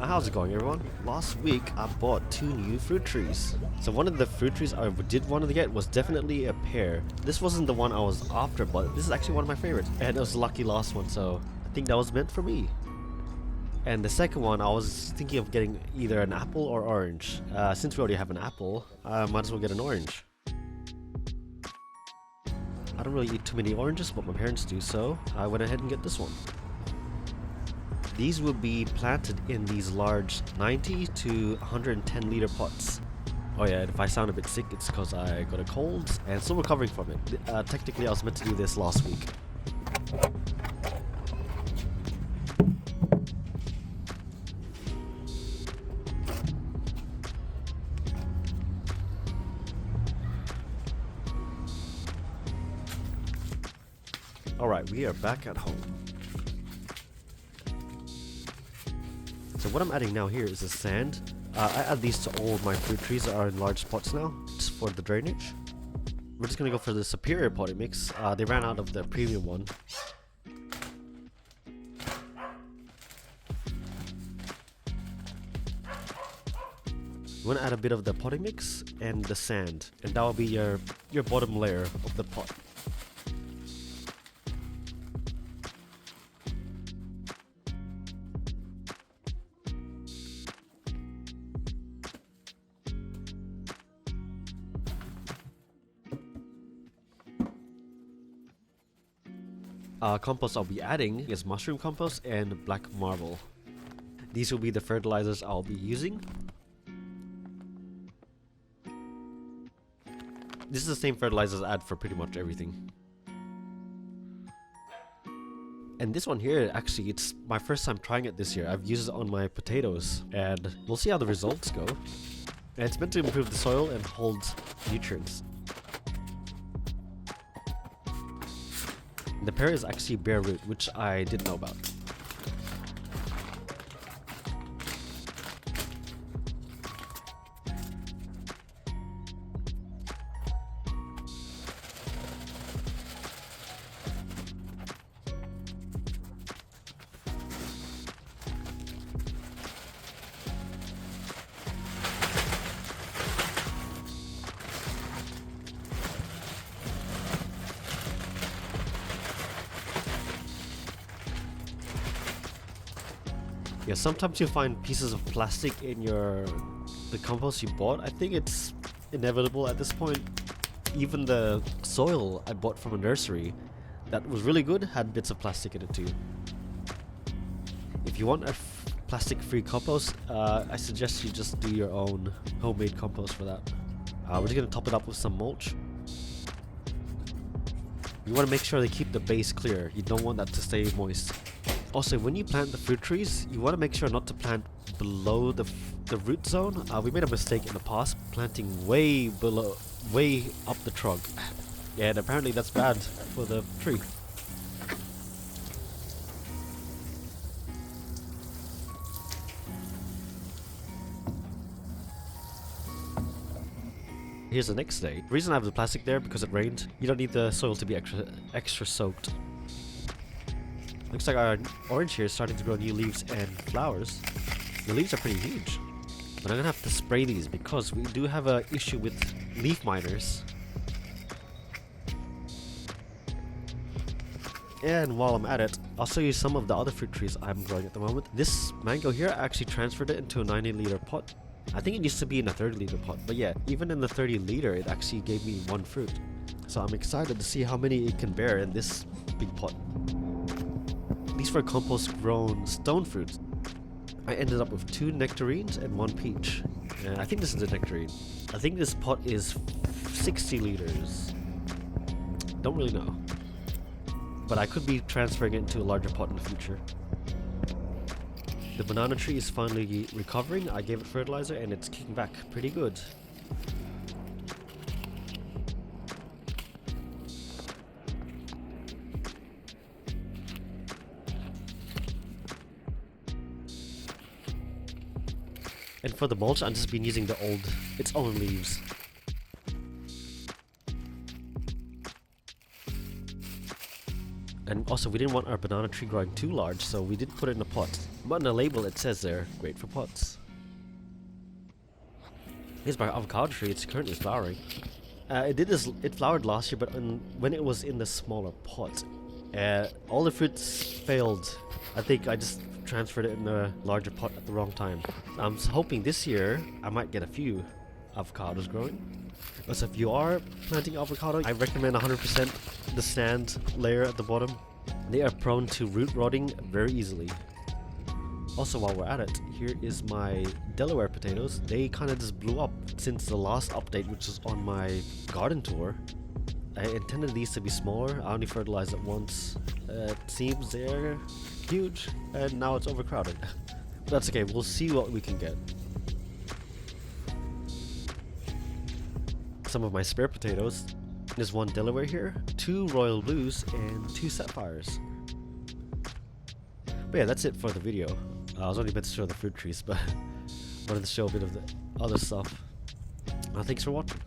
How's it going, everyone? Last week I bought 2 new fruit trees. So one of the fruit trees I did want to get was definitely a pear. This wasn't the one I was after, but this is actually one of my favorites. And it was the lucky last one, so I think that was meant for me. And the second one, I was thinking of getting either an apple or orange. Since we already have an apple, I might as well get an orange. I don't really eat too many oranges, but my parents do, so I went ahead and get this one. These will be planted in these large 90 to 110 liter pots. Oh yeah, if I sound a bit sick, it's because I got a cold and still recovering from it. Technically, I was meant to do this last week. Alright, we are back at home. So what I'm adding now here is the sand. I add these to all of my fruit trees that are in large pots now, just for the drainage. We're just gonna go for the superior potting mix. They ran out of the premium one. You wanna add a bit of the potting mix and the sand, and that will be your bottom layer of the pot. Compost I'll be adding is mushroom compost and black marble. These will be the fertilizers I'll be using. This is the same fertilizers I add for pretty much everything. And this one here, actually, it's my first time trying it this year. I've used it on my potatoes, and we'll see how the results go. And it's meant to improve the soil and hold nutrients. The pear is actually bare root, which I didn't know about. Yeah, sometimes you find pieces of plastic in the compost you bought. I think it's inevitable at this point. Even the soil I bought from a nursery that was really good had bits of plastic in it too. If you want a plastic-free compost, I suggest you just do your own homemade compost for that. We're just gonna top it up with some mulch. You want to make sure they keep the base clear. You don't want that to stay moist. Also, when you plant the fruit trees, you want to make sure not to plant below the root zone. We made a mistake in the past, planting way up the trunk. Yeah, and apparently that's bad for the tree. Here's the next day. The reason I have the plastic there because it rained. You don't need the soil to be extra soaked. Looks like our orange here is starting to grow new leaves and flowers. The leaves are pretty huge. But I'm gonna have to spray these because we do have an issue with leaf miners. And while I'm at it, I'll show you some of the other fruit trees I'm growing at the moment. This mango here, I actually transferred it into a 90-liter pot. I think it used to be in a 30-liter pot, but yeah, even in the 30-liter, it actually gave me 1 fruit. So I'm excited to see how many it can bear in this big pot. These were compost grown stone fruits. I ended up with 2 nectarines and 1 peach. I think this is a nectarine. I think this pot is 60 liters. Don't really know. But I could be transferring it into a larger pot in the future. The banana tree is finally recovering. I gave it fertilizer and it's kicking back pretty good. And for the mulch, I've just been using its own leaves. And also, we didn't want our banana tree growing too large, so we did put it in a pot. But on the label, it says there, great for pots. Here's my avocado tree. It's currently flowering. It flowered last year, but when it was in the smaller pot, all the fruits failed. I think I just transferred it in a larger pot at the wrong time. I'm hoping this year I might get a few avocados growing. So if you are planting avocado, I recommend 100% the stand layer at the bottom. They are prone to root rotting very easily. Also, while we're at it, here is my Delaware potatoes. They kind of just blew up since the last update, which was on my garden tour. I intended these to be smaller. I only fertilized it once. It seems they're huge, and now it's overcrowded. But that's okay, we'll see what we can get. Some of my spare potatoes. There's one Delaware here, 2 Royal Blues, and 2 Sapphires. But yeah, that's it for the video. I was only meant to show the fruit trees, but wanted to show a bit of the other stuff. Thanks for watching.